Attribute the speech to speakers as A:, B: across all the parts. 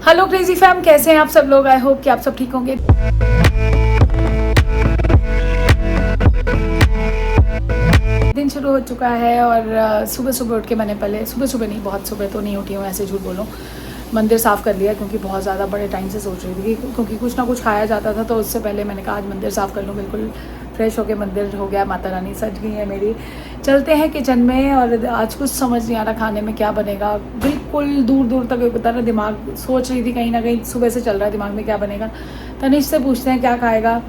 A: Hello crazy fam, कैसे हैं आप सब लोग। आई होप कि आप सब ठीक होंगे। दिन शुरू हो चुका है और सुबह सुबह उठ के मैंने पहले सुबह नहीं, बहुत सुबह तो नहीं उठी हूँ, ऐसे झूठ बोलूँ, मंदिर साफ़ कर लिया क्योंकि बहुत ज़्यादा बड़े टाइम से सोच रही थी क्योंकि कुछ ना कुछ खाया जाता था, तो उससे पहले मैंने कहा आज मंदिर साफ़ कर लूँ। बिल्कुल फ्रेश होके मंदिर हो गया, माता रानी सज गई है मेरी। चलते हैं किचन में और आज कुछ समझ नहीं आ रहा खाने में क्या बनेगा। बिल्कुल दूर दूर तक पता ना, दिमाग सोच रही थी कहीं ना कहीं सुबह से चल रहा है दिमाग में क्या बनेगा। तनिष से पूछते हैं क्या खाएगा।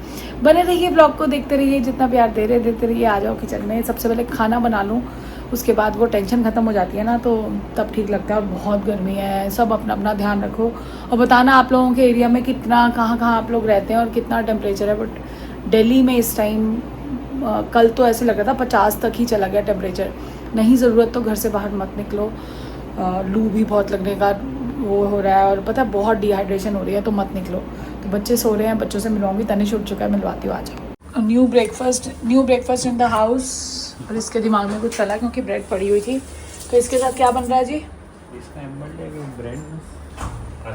A: बने रहिए, ब्लॉग को देखते रहिए, जितना प्यार देते रहिए। आ जाओ किचन में, सबसे पहले खाना बना लूँ, उसके बाद वो टेंशन ख़त्म हो जाती है ना, तो तब ठीक लगता है। और बहुत गर्मी है, सब अपना अपना ध्यान रखो और बताना आप लोगों के एरिया में कितना कहाँ आप लोग रहते हैं और कितना टेम्परेचर है। बट दिल्ली में इस टाइम कल तो ऐसे लग रहा था 50 तक ही चला गया टेम्परेचर। नहीं ज़रूरत तो घर से बाहर मत निकलो। लू भी बहुत लगने का वो हो रहा है और पता है बहुत डिहाइड्रेशन हो रही है, तो मत निकलो। तो बच्चे सो रहे हैं, बच्चों से मिलवाऊंगी। तनिष उठ चुका है, मिलवाती हूँ। आ जाओ। New breakfast in the house. और इसके दिमाग में कुछ चला क्योंकि ब्रेड पड़ी हुई थी। तो इसके साथ क्या बन रहा है जी?
B: इसका ब्रेड,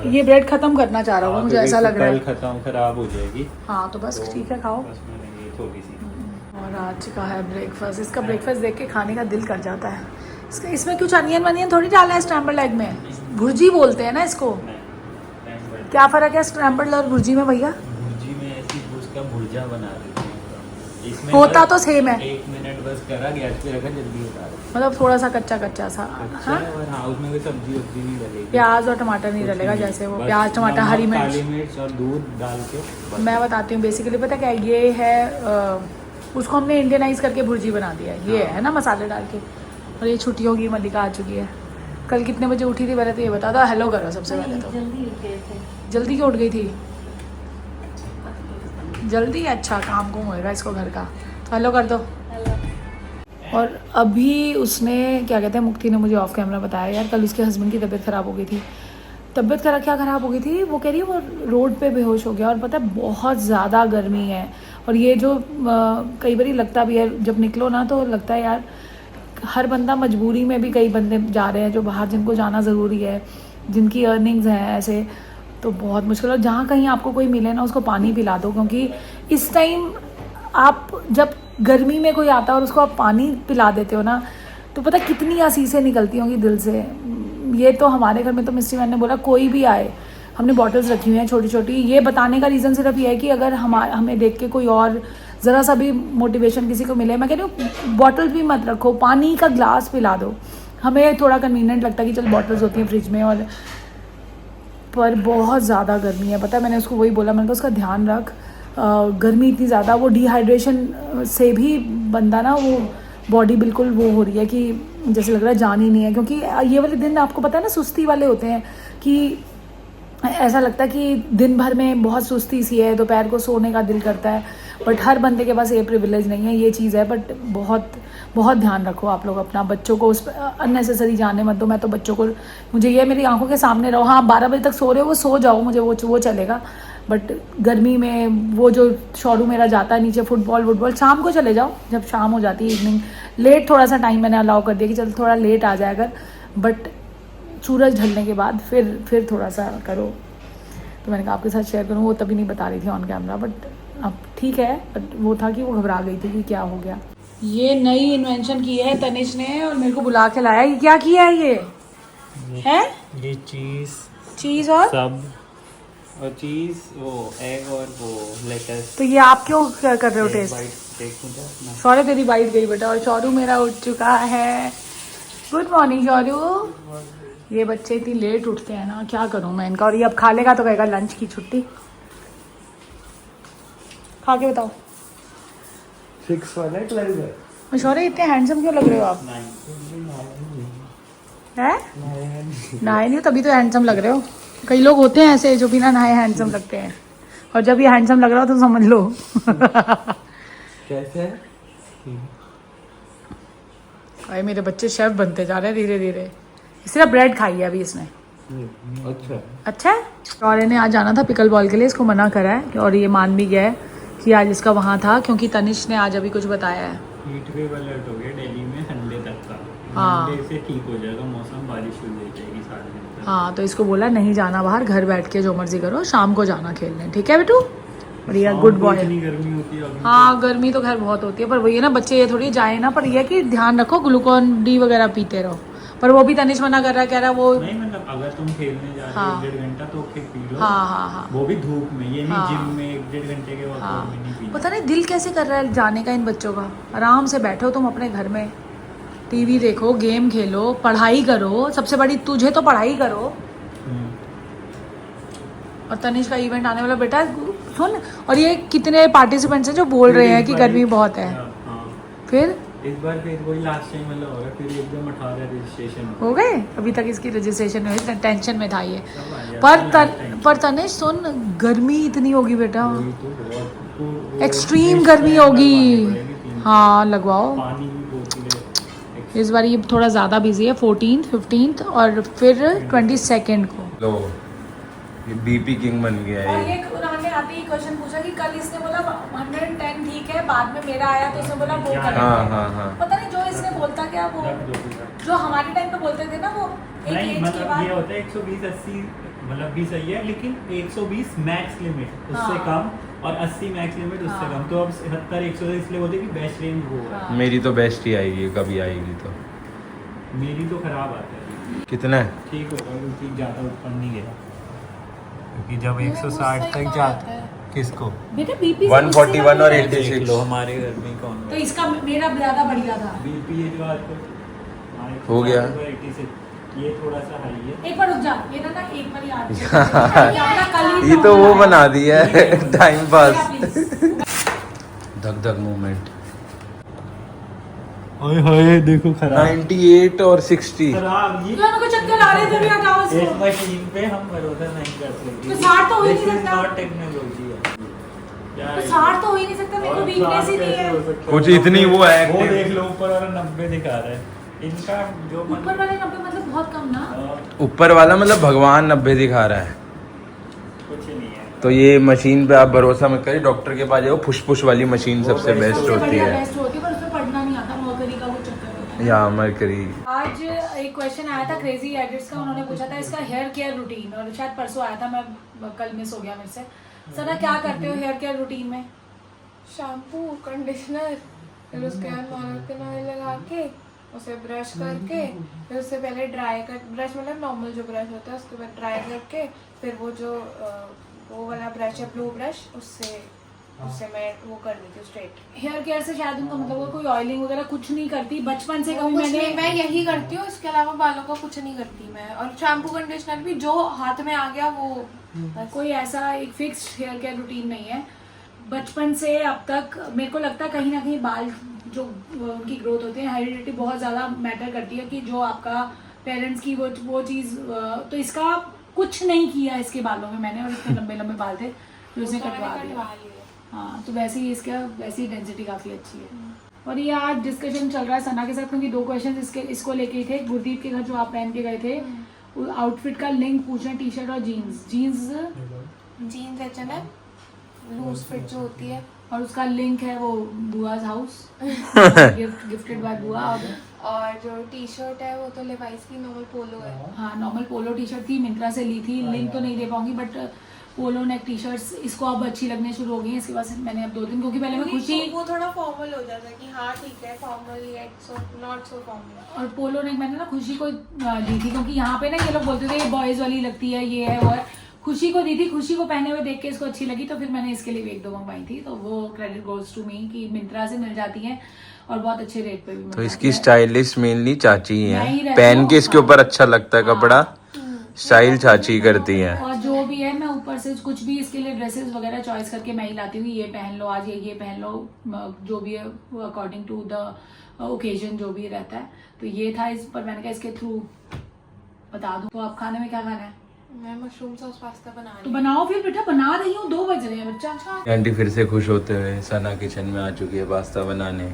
A: ये ब्रेड खत्म करना चाह रहा हूँ, मुझे ऐसा लग रहा है।
B: खत्म खराब हो जाएगी।
A: हाँ तो बस ठीक है, खाओ।
B: थोड़ी सी
A: और आज का है ब्रेकफास्ट। इसका ब्रेकफास्ट देख के खाने का दिल कर जाता है। इसमें कुछ अनियन वनियन थोड़ी डाला है स्क्रैम्बल एग में। भुर्जी बोलते हैं ना इसको। क्या फ़र्क है स्क्रैम्बल और भुर्जी में भैया?
B: भुर्जी में ऐसी उसका भुर्जा बना देते हैं। इसमें
A: होता तो सेम है।
B: 1 मिनट बस करा, गैस पे रखा, जल्दी उतार।
A: मतलब थोड़ा सा कच्चा सा। हाँ,
B: उसमें कोई सब्जी वब्जी नहीं डलेगी।
A: प्याज और टमाटर नहीं डलेगा, जैसे वो प्याज टमाटर हरी मिर्च
B: काली मिर्च और दूध डाल के।
A: मैं बताती हूँ बेसिकली, पता क्या ये है, उसको हमने इंडियनाइज करके भुर्जी बना दिया है। ये है ना मसाले डाल के। और ये छुट्टियों की मल्लिका आ चुकी है। कल कितने बजे उठी थी पहले तो ये बता दो। हेलो करो सबसे पहले तो। जल्दी क्यों उठ गई थी? जल्दी? अच्छा, काम कुम होएगा इसको घर का, तो हेलो कर दो। और अभी उसने क्या कहते हैं, मुक्ति ने मुझे ऑफ कैमरा बताया यार, कल उसके हस्बैंड की तबीयत ख़राब हो गई थी। तबीयत क्या ख़राब हो गई थी, वो कह रही है वो रोड पे बेहोश हो गया। और पता है बहुत ज़्यादा गर्मी है। और ये जो कई बार लगता भी है जब निकलो ना, तो लगता है यार हर बंदा मजबूरी में भी, कई बंदे जा रहे हैं जो बाहर, जिनको जाना ज़रूरी है, जिनकी अर्निंग्स हैं ऐसे, तो बहुत मुश्किल है। जहाँ कहीं आपको कोई मिले ना, उसको पानी पिला दो, क्योंकि इस टाइम आप जब गर्मी में कोई आता है और उसको आप पानी पिला देते हो ना, तो पता कितनी आसीसें निकलती होंगी दिल से। ये तो हमारे घर में तो मिस्टी मैन ने बोला कोई भी आए, हमने बॉटल्स रखी हुई हैं छोटी छोटी। ये बताने का रीज़न सिर्फ ये है कि अगर हमें देख के कोई और ज़रा सा भी मोटिवेशन किसी को मिले, मैं कह रही हूँ बॉटल्स भी मत रखो, पानी का ग्लास पिला दो। हमें थोड़ा कन्वीनियंट लगता है कि चल बॉटल्स होती हैं फ्रिज में, और पर बहुत ज़्यादा गर्मी है। पता है मैंने उसको वही बोला, मैंने कहा उसका ध्यान रख, गर्मी इतनी ज़्यादा, वो डिहाइड्रेशन से भी बंदा ना, वो बॉडी बिल्कुल वो हो रही है कि जैसे लग रहा है जान ही नहीं है। क्योंकि ये वाले दिन आपको पता है ना सुस्ती वाले होते हैं, कि ऐसा लगता है कि दिन भर में बहुत सुस्ती सी है, दोपहर को सोने का दिल करता है। बट हर बंदे के पास ये प्रिविलेज नहीं है, ये चीज़ है। बट बहुत बहुत ध्यान रखो आप लोग अपना, बच्चों को उस अननेसेसरी जाने मत दो। मैं तो बच्चों को, मुझे ये मेरी आंखों के सामने रहो। हाँ 12 बजे तक सो रहे हो, वो सो जाओ, मुझे वो चलेगा। बट गर्मी में वो जो शोरूम मेरा जाता है नीचे, फुटबॉल शाम को चले जाओ, जब शाम हो जाती है, इवनिंग लेट थोड़ा सा टाइम मैंने अलाउ कर दिया कि चल थोड़ा लेट आ जाए अगर, बट सूरज ढलने के बाद फिर थोड़ा सा करो। तो मैंने कहा आपके साथ शेयर करूँ, वो तभी नहीं बता रही थी ऑन कैमरा, बट अब ठीक है। बट वो था कि वो घबरा गई थी कि क्या हो गया। ये नई इन्वेंशन की है तनिष ने और मेरे को बुला के लाया। ये क्या किया है? ये है
B: ये
A: चीज़ और
B: सब, और चीज़ वो एग और वो लेटस।
A: तो ये आप क्यों कर रहे हो टेस्ट? शौर्य तेरी बाइट गई बेटा। और शौरू मेरा उठ चुका है। गुड मॉर्निंग शौरू। ये बच्चे इतनी लेट उठते हैं ना, क्या करूं मैं इनका। और ये अब खा लेगा तो कहेगा लंच की छुट्टी। खा के बताओ।
B: 6 वाला 12 है।
A: शौर्य इतने हैंडसम क्यों लग रहे हो आप? हैं? नहाए नहीं हो तभी तो हैंडसम लग रहे हो। कई लोग होते हैं ऐसे जो बिना नहाए हैंडसम लगते हैं, और जब ये हैंडसम लग रहा हो तो समझ लो।
B: कैसे है?
A: अरे मेरे बच्चे शेफ बनते जा रहे हैं धीरे धीरे। सिर्फ ब्रेड खाई है अभी इसने। अच्छा है। शौर्य ने आज जाना था पिकल बॉल के लिए, इसको मना करा है, और ये मान भी गया है कि आज इसका वहाँ था, क्योंकि तनिष ने आज अभी कुछ बताया है।
B: हीट वेव अलर्ट हो गया दिल्ली में संडे तक का।
A: हाँ।
B: मंडे से ठीक हो जाएगा मौसम, बारिश हो जाएगी सारे दिन तक।
A: हाँ तो इसको बोला नहीं जाना बाहर, घर बैठ के जो मर्जी करो, शाम को जाना खेलने, ठीक है बेटू, बढ़िया, गुड बॉय।
B: गर्मी होती है
A: हाँ गर्मी तो खैर बहुत होती है, पर वही है ना, बच्चे ये थोड़ी जाए ना, पर ये है कि ध्यान रखो, ग्लूकॉन डी वगैरह पीते रहो। पर वो भी तनिष मना कर रहा है, कह रहा है वो
B: नहीं, मतलब अगर तुम खेलने जा रहे हो 1.5 घंटा तो फिर पी लो।
A: हाँ,
B: वो भी धूप में, ये नहीं
A: हाँ।
B: जिम में 1.5 घंटे के वर्कआउट में नहीं पी।
A: पता नहीं दिल कैसे कर रहा है जाने का इन बच्चों का। आराम से बैठो तुम अपने घर में, टीवी देखो, गेम खेलो, पढ़ाई करो, सबसे बड़ी तुझे तो पढ़ाई करो। और तनिष का इवेंट आने वाला, बेटा सुन, और ये कितने पार्टिसिपेंट्स हैं जो बोल रहे हैं कि गर्मी बहुत है। फिर
B: इस बार फिर वही लास्ट टाइम वाला होगा, फिर एकदम 18 रजिस्ट्रेशन
A: हो गए, अभी तक इसकी रजिस्ट्रेशन नहीं हुई, टेंशन में था ये।
B: पर
A: पर तनिष सुन, गर्मी इतनी होगी बेटा, एक्सट्रीम गर्मी होगी। हाँ लगवाओ,
B: पानी भी बोतलें।
A: इस बार ये थोड़ा ज़्यादा बिजी है, 14th 15th और फिर 22nd को।
C: लो ये बीपी किंग बन गया
A: और
C: है।
A: ये उन्होंने आते ही क्वेश्चन पूछा कि कल इसने बोला 110 ठीक है, बाद में मेरा आया तो इसने बोला वो करेंगे।
C: हाँ।
A: पता नहीं जो इसने बोलता क्या, वो जो हमारे टाइम पे बोलते थे ना, वो एक
B: नहीं,
A: एज के
B: मतलब
A: बाद।
B: ये होता है 120 80, मतलब भी सही है, लेकिन 120 मैक्स लिमिट, उससे
A: हाँ।
B: कम, और 80 मैक्स लिमिट उससे
A: हाँ।
B: कम। तो अब 70 100 इसलिए बोलते हैं कि बेस्ट रेंज वो है।
A: हाँ।
C: मेरी तो बेस्ट ही आएगी, कभी आएगी तो।
B: मेरी तो खराब आता है,
C: कितना है?
B: ठीक होगा क्योंकि ज़्यादा ऊपर नहीं गया, क्योंकि जब 160 तक जाता, किसको
A: बेटा बीपी
C: 141 और 86।
B: देख लो हमारे घर में कौन
A: तो इसका मेरा ज़्यादा बढ़िया था।
B: बीपी ये जो आजकल
C: हो गया।
B: 86, ये थोड़ा सा हाई है।
A: एक बार रुक जा, ये ना एक बार याद
C: ये तो वो बना दिया है टाइम पास।
A: प्लीज।
C: धक धक मूवमेंट।
B: ओए होए देखो खराब
C: 98 और 60।
B: खराब। ये
A: मेरे को चक्कर आ रहे थे, भी हटाओ
B: इस
A: इसको।
B: मशीन पे हम भरोसा नहीं कर सकते।
A: तो 60 तो हो ही नहीं
B: This is
A: सकता।
B: not technology है। क्या
A: तो
B: है?
A: 60 तो हो ही नहीं सकता, मेरे को
B: और
A: वीकनेस ही
B: 60
A: नहीं
B: कैसे
A: है।
B: हो सकता
C: कुछ
B: है?
C: इतनी वो है
B: वो
C: active।
B: देख लो ऊपर वाला 90 दिखा रहा है। इनका जो
A: ऊपर वाले 90 मतलब बहुत कम ना।
C: ऊपर वाला मतलब भगवान 90 दिखा रहा है।
B: कुछ नहीं है।
C: तो ये मशीन पे आप भरोसा मत करिए, डॉक्टर के पास जाओ, फुस वाली मशीन सबसे
B: वो
C: बेस्ट
A: सबसे
C: होती
A: बढ़िया
C: है।
A: बेस्ट होती है, पर उसमें पढ़ना नहीं आता, मरकरी का वो चक्कर होता है।
C: या मरकरी।
A: आज एक क्वेश्चन आया था क्रेजी एडिट्स का, उन्होंने पूछा था इसका हेयर केयर रूटीन, और शायद परसों आया था, मैं कल मिस हो गया मेरे से। सना क्या करते हो हेयर केयर रूटीन में?
D: शैम्पू, कंडीशनर, फिर उसके बाद मोनोटोन ऑयल लगा के उसे ब्रश करके, फिर उससे पहले ड्राई कर, ब्रश मतलब नॉर्मल जो ब्रश होता है उसके बाद ड्राई करके, फिर वो जो वो वाला ब्रश है ब्लू ब्रश, उससे मैं वो कर देती हूँ स्ट्रेट।
A: हेयर केयर से शायद उनका मतलब वो कोई ऑयलिंग वगैरह कुछ नहीं करती, बचपन से कभी
D: कुछ नहीं,
A: मैंने
D: मैं यही करती हूँ, इसके अलावा बालों का कुछ नहीं करती मैं। और शैम्पू कंडीशनर भी जो हाथ में आ गया वो बस।
A: कोई ऐसा एक फिक्स्ड हेयर केयर रूटीन नहीं है। बचपन से अब तक मेरे को लगता है कहीं ना कहीं बाल जो उनकी ग्रोथ होती है, हेरिडिटी बहुत ज़्यादा मैटर करती है, कि जो आपका पेरेंट्स की वो चीज़। तो इसका कुछ नहीं किया इसके बालों में मैंने, और इतने लंबे लंबे बाल थे जो उसने कटवा दिया। हाँ तो वैसे ही इसका वैसी डेंसिटी काफ़ी अच्छी है। और ये आज डिस्कशन चल रहा है सना के साथ, क्योंकि 2 क्वेश्चन इसको लेके ही थे। गुरदीप के घर जो आप पहन के गए थे, आउटफिट का लिंक पूछना, टी शर्ट और jeans
D: jeans H&M loose fit जो होती है,
A: और उसका लिंक है वो बुआज हाउस गिफ्टेड बाय बुआ।
D: और जो टी शर्ट है वो तो लेवाइस की नॉर्मल पोलो है।
A: हाँ नॉर्मल पोलो टी शर्ट थी, मिंत्रा से ली थी, लिंक तो नहीं दे पाऊंगी, but polo neck T shirts इसको अब अच्छी लगने शुरू हो गई है इसके बाद। मैंने अब 2 दिन, क्योंकि पहले मैं खुशी
D: वो थोड़ा फॉर्मल हो जाता है कि हाँ ठीक है formal yet so not so formal.
A: और पोलो नेक मैंने ना खुशी को दी थी, क्योंकि यहाँ पे ना ये लोग बोलते थे ये बॉयज वाली लगती है, ये है वो है। खुशी को दी थी, खुशी को पहने हुए देख के इसको अच्छी लगी, तो फिर मैंने इसके लिए भी 1-2 मंगवाई थी। तो वो क्रेडिट गोज टू मी कि मिंत्रा से मिल जाती हैं और बहुत अच्छे रेट पे भी मिल
C: तो
A: जाती
C: इसकी
A: है।
C: स्टाइलिस्ट मेनली चाची ही
A: मैं ही
C: है,
A: रहती
C: पहन
A: हूँ,
C: के इसके
A: हाँ।
C: ऊपर अच्छा लगता है कपड़ा, स्टाइल चाची करती है।
A: और जो भी है मैं ऊपर से कुछ भी इसके लिए ड्रेसेस वगैरह चॉइस करके मैं ही लाती हूँ, ये पहन लो आज, ये पहन लो, जो भी है अकॉर्डिंग टू द ओकेजन जो भी रहता है। तो ये था इस पर, मैंने कहा इसके थ्रू बता दूं। तो आप खाने में क्या खाना है?
D: मैं मशरूम सॉस पास्ता बना रही
A: तो बनाओ फिर बेटा, बना रही हूँ, 2 बज रहे हैं बच्चा।
C: आंटी फिर से खुश होते हुए सना किचन में आ चुकी है पास्ता बनाने,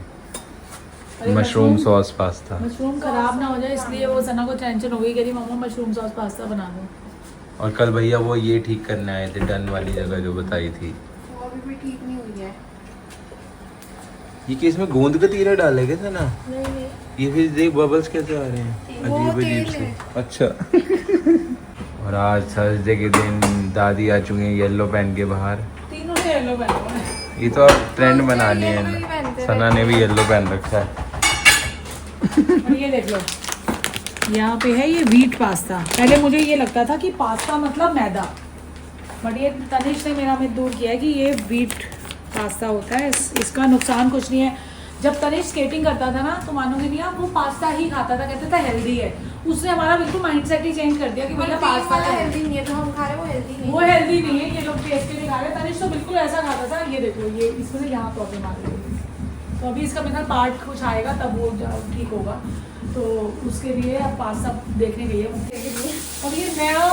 A: अरे
C: मशरूम सॉस पास्ता।
A: मशरूम खराब ना हो जाए इसलिए वो सना को टेंशन हो गई, कह रही मम्मा मशरूम सॉस पास्ता बना दो।
C: और कल भैया वो ये ठीक करने आए थे, डन वाली जगह जो बताई थी,
D: वो अभी भी ठीक नहीं हुई है।
C: ये कि इसमें गोंद का तीरा डालेगा था ना,
D: नहीं
C: ये फिर देख बबल्स कैसे आ रहे हैं
D: वो
C: अजीब अजीब
D: तेल
C: से।
D: है।
C: अच्छा और आज थर्सडे के दिन दादी आ चुकी हैं येलो पहन के बाहर।
A: तीनों ने येलो पहना हुआ है।
C: ये तो अब ट्रेंड बना लिया
D: yellow ही
C: है
D: पहनते
C: सना ने भी येलो पहन रखा है।
A: और ये देख लो, यहाँ पे है ये व्हीट पास्ता। पहले मुझे ये लगता था कि पास्ता मतलब मैदा, बट ये तनिष ने मेरा मिथ दूर किया है कि ये व्हीट पास्ता होता है। इसका नुकसान कुछ नहीं है। जब तनिष स्केटिंग करता था ना, तो मानोगे नहीं आप, वो पास्ता ही खाता था, कहता था हेल्दी है। उसने हमारा बिल्कुल माइंडसेट ही चेंज कर दिया कि भैया पास्ता
D: वाला हेल्दी नहीं है, जो हम खा रहे हैं वो हेल्दी नहीं
A: वो हेल्दी नहीं है, ये लोग टेस्ट के लिए खा रहे हैं। तनिष तो बिल्कुल ऐसा खाता था। ये देखो, ये इसमें से यहाँ प्रॉब्लम आ रही है। तो अभी इसका मेरा पार्ट कुछ आएगा तब वो ठीक होगा, तो उसके लिए अब पास्ता देखने गई है मुझे के लिए। और ये नया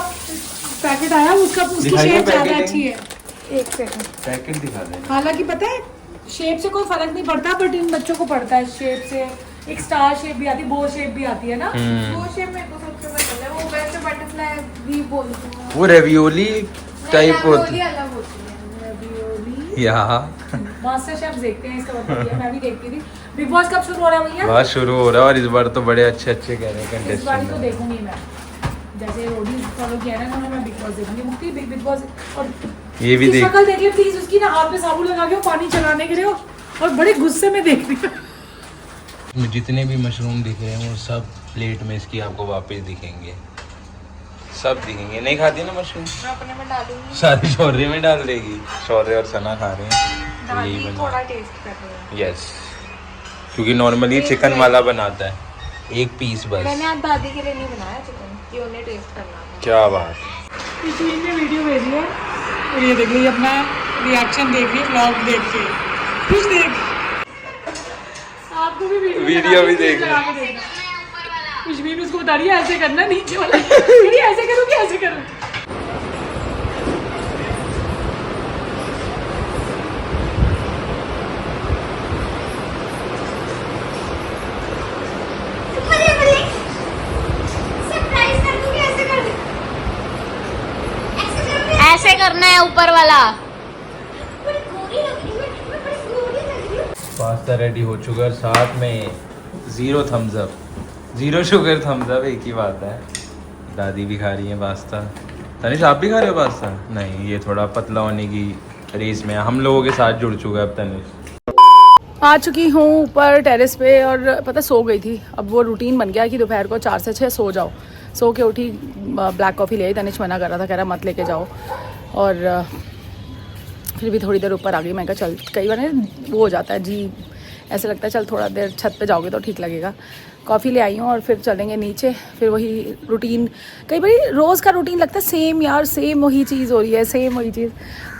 A: पैकेट आया, उसका उसकी
C: दिखाइए
A: शेप ज़्यादा
C: पैकेटिंग।
A: अच्छी है। एक सेकंड।
C: पैकेट दिखा दें।
A: हालांकि पता है शेप से कोई फर्क नहीं पड़ता, बट इन बच्चों को पड़ता है शेप से। एक स्टार शेप भी आती है, बो शेप भी आती है ना।
D: वो शेप मेरे को सबसे पसंद है। वो वैसे बटरफ्लाई भी बोलते हैं,
C: वो रेवियोली टाइप होती
D: रंगोली अलग होती है।
C: या
A: मास्टर शेफ देखते हैं, इसका मतलब ये है, मैं भी देखती थी। बिग बॉस कब शुरू हो रहा है भैया?
C: बहुत शुरू हो रहा है और इस बार तो बड़े अच्छे अच्छे कह रहे हैं
A: इस बार तो
C: कंटेस्टेंट।
A: देखूंगी मैं, जैसे रोडी फॉलो किया ना उन्होंने, मैं बिग बॉस देखूंगी। मुक्ति बिग बॉस और
C: ये भी
A: उसकी
C: देख
A: शक्ल देखिए प्लीज, उसकी ना हाथ पे साबुन लगा के वो पानी चलाने के लिए और बड़े गुस्से में देख रही है।
C: जितने भी मशरूम दिख रहे हैं वो सब प्लेट में इसकी आपको वापस दिखेंगे, सब दिखेंगे। नहीं खाती ना मशरूम,
D: मैं अपने में डालूंगी।
C: सारी शौर्य में डाल देगी। शौर्य और सना खा रहे हैं, तो यही
D: दादी
C: बना।
D: थोड़ा टेस्ट कर रही है।
C: यस, क्योंकि नॉर्मली चिकन वाला बनाता है एक पीस बस।
D: मैंने आज दादी के लिए नहीं बनाया चिकन, कि उन्हें टेस्ट करना था।
C: क्या बात।
A: टीम ने वीडियो भेजी है और ये देख लीजिए, अपना रिएक्शन देख रही है व्लॉग देख के। कुछ देख, आपको भी
C: वीडियो भी देख
A: लगा के देखना। कुछ भी उसको बता रही है ऐसे करना, नीचे वाला मेरी ऐसे करूँ कि ऐसे करूँ।
E: ऐसे करना है ऊपर वाला।
C: पास्ता रेडी हो चुका है, साथ में 0 Thums up, 0 sugar Thums up, एक ही बात है। दादी भी खा रही है पास्ता। तनिष आप भी खा रहे हो पास्ता? नहीं, ये थोड़ा पतला होने की रेस में हम लोगों के साथ जुड़ चुका है अब तनिष।
A: आ चुकी हूँ ऊपर टेरेस पे और पता सो गई थी। अब वो रूटीन बन गया कि दोपहर को 4 से 6 सो जाओ। सो के उठी, ब्लैक कॉफ़ी ले आई। तनिष मना कर रहा था, कह रहा मत लेके जाओ। और फिर भी थोड़ी देर ऊपर आ गई। मैं कहा चल, कई बार वो हो जाता है जी, ऐसे लगता है चल थोड़ा देर छत पे जाओगे तो ठीक लगेगा। कॉफ़ी ले आई हूँ और फिर चलेंगे नीचे। फिर वही रूटीन, कई बार रोज़ का रूटीन लगता है सेम यार, सेम वही चीज़ हो रही है, सेम वही चीज़।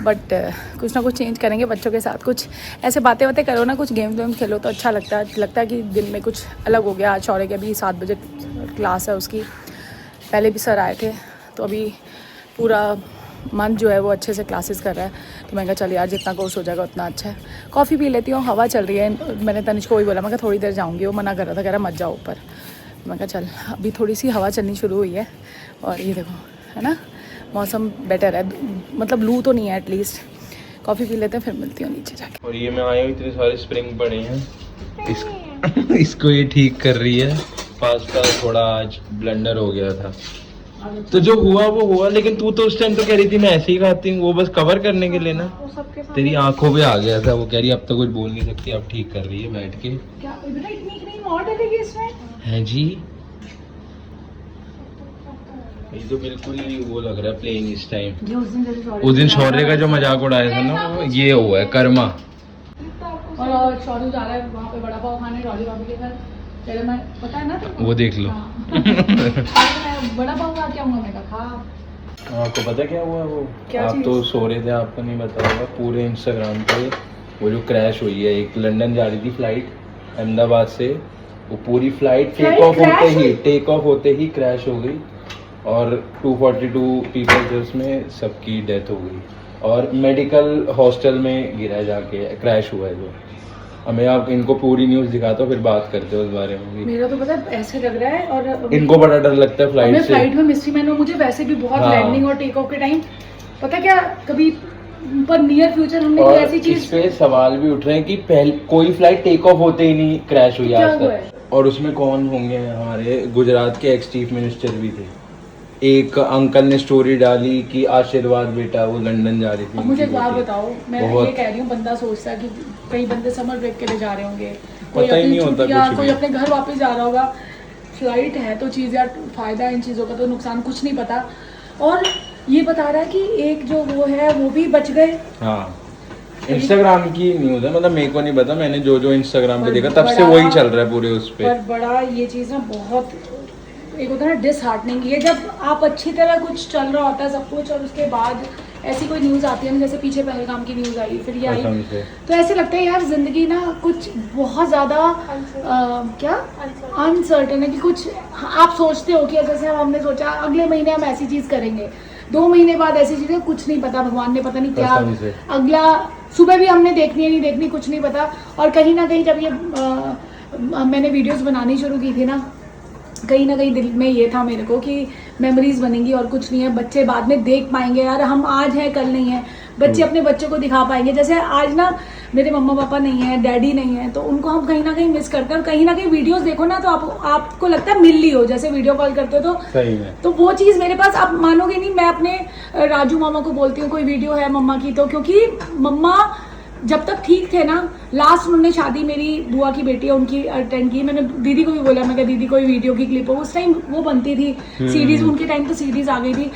A: बट कुछ ना कुछ चेंज करेंगे बच्चों के साथ। कुछ ऐसे बातें वातें करो ना, कुछ गेम वेम खेलो तो अच्छा लगता है कि दिन में कुछ अलग हो गया। आज शौर्य की अभी 7 बजे क्लास है उसकी। पहले भी सर आए थे, तो अभी पूरा मंथ जो है वो अच्छे से क्लासेस कर रहा है। तो मैं कहा चल यार, जितना कोर्स हो जाएगा उतना अच्छा है। कॉफ़ी पी लेती हूँ, हवा चल रही है। मैंने तनिष को वही बोला, मैं कहा थोड़ी देर जाऊँगी। वो मना कर रहा था, कह रहा मत जाओ ऊपर। मैं कहा चल, अभी थोड़ी सी हवा चलनी शुरू हुई है। और ये देखो, है ना, मौसम बेटर है, मतलब लू तो नहीं है एटलीस्ट। कॉफ़ी पी लेते हैं, फिर मिलती हूँ नीचे जाके।
C: और ये मैं आया हूँ, इतने सारे स्प्रिंग पड़े हैं। इसको ये ठीक कर रही है। पास्ता थोड़ा आज ब्लेंडर हो गया था, तो जो हुआ वो हुआ। लेकिन तू तो उस टाइम तो कह रही थी मैं ऐसे ही खाती हूँ, वो बस कवर करने के लिए ना। तेरी आंखों पे आ गया था। वो कह रही अब तो कुछ बोल नहीं सकती, अब ठीक कर रही है बैठ के।
A: क्या बेटा इतनी क्रीम और डलेगी इसमें?
C: है जी, ये तो बिल्कुल ही वो लग रहा है प्लेन इस टाइम। उस दिन शौर्य का जो मजाक उड़ाया था ना, वो ये हुआ है कर्मा।
A: और शौर्य जा रहा है वहाँ पे बड़ा पाव खाने, रॉली भाभी के घर। पहले मैं, पता है ना तुमको?
C: वो देख लो।
A: मैं बड़ा पाव खा के आऊँगा। मैं कहा खा।
C: आपको पता क्या हुआ? वो
A: क्या
C: आप
A: चीज़?
C: तो सो रहे थे, आपको नहीं पता होगा। पूरे इंस्टाग्राम पे वो जो क्रैश हुई है, एक लंदन जा रही थी फ्लाइट अहमदाबाद से, वो पूरी फ्लाइट टेक ऑफ होते ही क्रैश हो गई। और 242 पीपल उसमें सबकी डेथ हो गई। और मेडिकल हॉस्टल में गिरा जाके, क्रैश हुआ है जो। अब मैं आप इनको पूरी न्यूज़ दिखाता हूँ, फिर बात करते हो उस बारे में भी।
A: मेरा तो पता है ऐसे लग रहा है। और
C: इनको बड़ा डर लगता है फ्लाइट से।
A: फ्लाइट में मिस्ट्री मैन हूँ, मुझे वैसे भी बहुत
C: हाँ।
A: लैंडिंग और टेक ऑफ के टाइम, पता क्या, कभी पर नियर फ्यूचर हमने
C: और
A: कोई ऐसी
C: इस
A: चीज।
C: पे सवाल भी उठ रहे हैं कि पहले कोई फ्लाइट टेक ऑफ होते ही नहीं क्रैश हुई
A: क्या
C: आज
A: हुआ
C: तक। और उसमें कौन होंगे? हमारे गुजरात के एक्स चीफ मिनिस्टर भी थे। एक अंकल ने स्टोरी डाली कि आशीर्वाद बेटा वो लंदन जा रही थी।
A: अब मुझे एक
C: उनकी
A: बात
C: बेटी।
A: बताओ, मैं
C: बहुत-
A: ये कह रही हूँ, बंदा सोचता है कि कई बंदे समर ब्रेक के लिए जा रहे होंगे,
C: पता ही
A: अपनी
C: नहीं होता
A: छुट्टियां,
C: कुछ
A: कोई
C: भी।
A: अपने घर वापस जा रहा होगा। फ्लाइट है तो चीज़ यार, फ़ायदा है इन चीज़ों का, तो नुकसान कुछ नहीं पता। और ये बता रहा है कि एक जो वो है वो भी बच गए।
C: हाँ इंस्टाग्राम की न्यूज़ है, मतलब मेरे को नहीं पता, मैंने जो इंस्टाग्राम पे
A: पर
C: देखा तब से
A: बड़ा-
C: वही चल रहा है पूरे उस पे।
A: पर बड़ा ये चीज़ ना बहुत, एक होता है ना डिसहार्टनिंग, ये जब आप अच्छी तरह कुछ चल रहा होता है सब कुछ और उसके बाद ऐसी कोई न्यूज़ आती है ना, जैसे पीछे पहलगाम की न्यूज़ आई, फिर ये आई,
C: कसम से।
A: तो ऐसे लगता है यार ज़िंदगी ना कुछ बहुत ज़्यादा क्या अनसर्टन है कि कुछ आप सोचते हो कि जैसे हमने सोचा अगले महीने हम ऐसी चीज़ करेंगे, 2 महीने बाद ऐसी चीज़ें, कुछ नहीं पता, भगवान ने पता नहीं क्या
C: कसम से।
A: अगला सुबह भी हमने देखनी है नहीं देखनी, कुछ नहीं पता। और कहीं ना कहीं जब ये मैंने वीडियोस बनानी शुरू की थी ना कहीं दिल में ये था मेरे को कि मेमोरीज बनेंगी और कुछ नहीं है, बच्चे बाद में देख पाएंगे यार, हम आज हैं कल नहीं है, बच्चे अपने बच्चों को दिखा पाएंगे। जैसे आज ना मेरे मम्मा पापा नहीं है, डैडी नहीं है, तो उनको हम कहीं ना कहीं मिस करते हैं। और कहीं ना कहीं वीडियोस देखो ना तो आपको लगता है मिल ली हो, जैसे वीडियो कॉल करते हो तो
C: सही में।
A: तो वो चीज़ मेरे पास, आप मानोगे नहीं, मैं अपने राजू मामा को बोलती हूँ कोई वीडियो है मम्मा की, तो क्योंकि मम्मा जब तक ठीक थे ना, लास्ट उन्होंने शादी मेरी बुआ की बेटी है उनकी अटेंड की, मैंने दीदी को भी बोला, मैं कहा दीदी कोई वीडियो की क्लिप हो, उस टाइम वो बनती थी सीरीज, उनके टाइम तो सीरीज आ गई थी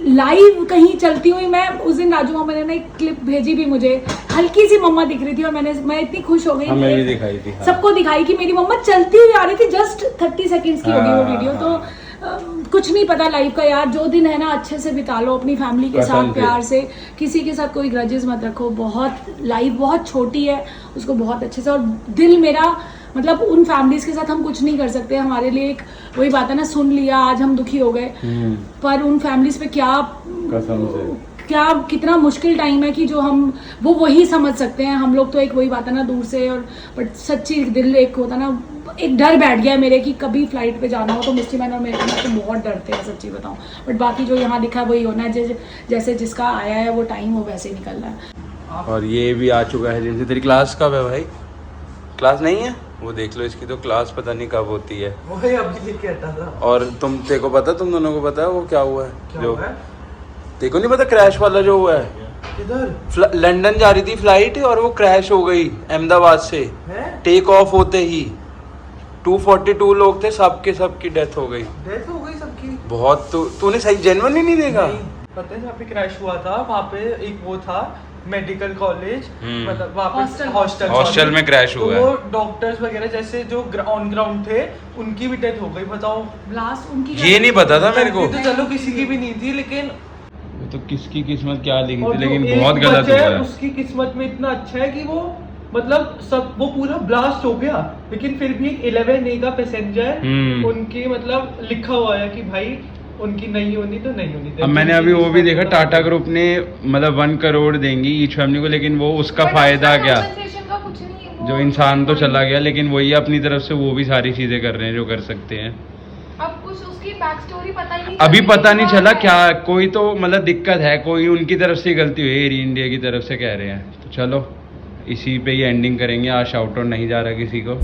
A: लाइव कहीं चलती हुई। मैं उस दिन राजू मामा ने एक क्लिप भेजी भी मुझे, हल्की सी मम्मा दिख रही थी और मैं इतनी खुश हो गई,
C: हमें भी दिखाई थी। हाँ।
A: सबको दिखाई कि मेरी मम्मा चलती हुई आ रही थी, जस्ट 30 सेकंड्स की होगी वो वीडियो। तो कुछ नहीं पता लाइफ का यार, जो दिन है ना अच्छे से बिता लो अपनी फैमिली के साथ, प्यार से, किसी के साथ कोई ग्रजेस मत रखो। बहुत लाइफ बहुत छोटी है, उसको बहुत अच्छे से, और दिल मेरा मतलब उन फैमिलीज के साथ हम कुछ नहीं कर सकते, हमारे लिए एक वही बात है ना, सुन लिया आज हम दुखी हो गए, पर उन फैमिलीज पे
C: कसम से
A: क्या कितना मुश्किल टाइम है कि जो हम वो वही समझ सकते हैं। हम लोग तो एक वही बात है ना दूर से, और बट सच्ची दिल एक होता ना, एक डर बैठ गया है मेरे कि कभी फ्लाइट पे जाना हो तो मिस्टी मैन और मेरे तो बहुत डरते हैं सच्ची बताऊं। बट बाकी जो यहाँ दिखा है वही होना है, जैसे जिसका आया है वो टाइम वो वैसे ही निकल रहा है।
C: और ये भी आ चुका है जैसे। तेरी क्लास कब है भाई? क्लास नहीं है? वो देख लो, इसकी तो क्लास पता नहीं कब होती है।
B: वही अभी लिख के हटा था।
C: और तेरे को पता, तुम दोनों को पता है वो क्या हुआ है?
B: क्या
C: जो
B: हुआ है?
C: तेरे को नहीं पता क्रैश वाला जो हुआ है?
B: किधर?
C: लंदन जा रही थी फ्लाइट और वो क्रैश हो गई अहमदाबाद से।
B: है?
C: टेक ऑफ होते ही 242 लोग थे, सबके सबकी डेथ हो गई।
B: डेथ हो गई सबकी।
C: बहुत। तूने सही जेन्युइनली नहीं देखा?
B: नहीं, पता है जहाँ पे क्रैश हुआ था वहाँ पे एक वो था मेडिकल कॉलेज, मतलब वहाँ पे
C: हॉस्टल में क्रैश हुआ है।
B: वो डॉक्टर्स वगैरह जैसे जो ऑन ग्राउंड थे उनकी भी डेथ हो गई। बताओ,
A: ब्लास्ट उनकी
C: ये नहीं पता था मेरे को।
B: ये तो चलो किसी की भी नहीं थी, लेकिन
C: तो किसकी किस्मत क्या लिखी
B: और
C: थी,
B: जो
C: लेकिन
B: एक
C: बहुत गलत
B: बचा
C: हुआ
B: है,
C: है।
B: उसकी किस्मत में इतना अच्छा है कि वो मतलब सब वो पूरा ब्लास्ट हो गया, लेकिन फिर भी एक 11A का पैसेंजर उनकी मतलब लिखा हुआ है कि भाई उनकी नहीं होनी तो नहीं होनी।
C: अब मैंने अभी वो भी देखा, टाटा ग्रुप ने मतलब 1 करोड़ देंगी ईच फैमिली को, लेकिन वो उसका फायदा क्या?
D: का कुछ नहीं है,
C: जो इंसान तो चला गया, लेकिन वही अपनी तरफ से वो भी सारी चीजें कर रहे हैं जो कर सकते हैं।
D: अब कुछ उसकी बैक स्टोरी पता ही नहीं
C: अभी
D: चली,
C: पता नहीं
D: कितना
C: चला
D: है।
C: क्या, कोई तो मतलब दिक्कत है, कोई उनकी तरफ से गलती हुई है, एयर इंडिया की तरफ से कह रहे हैं। तो चलो इसी पे ही एंडिंग करेंगे, आज शाउट आउट नहीं जा रहा किसी को।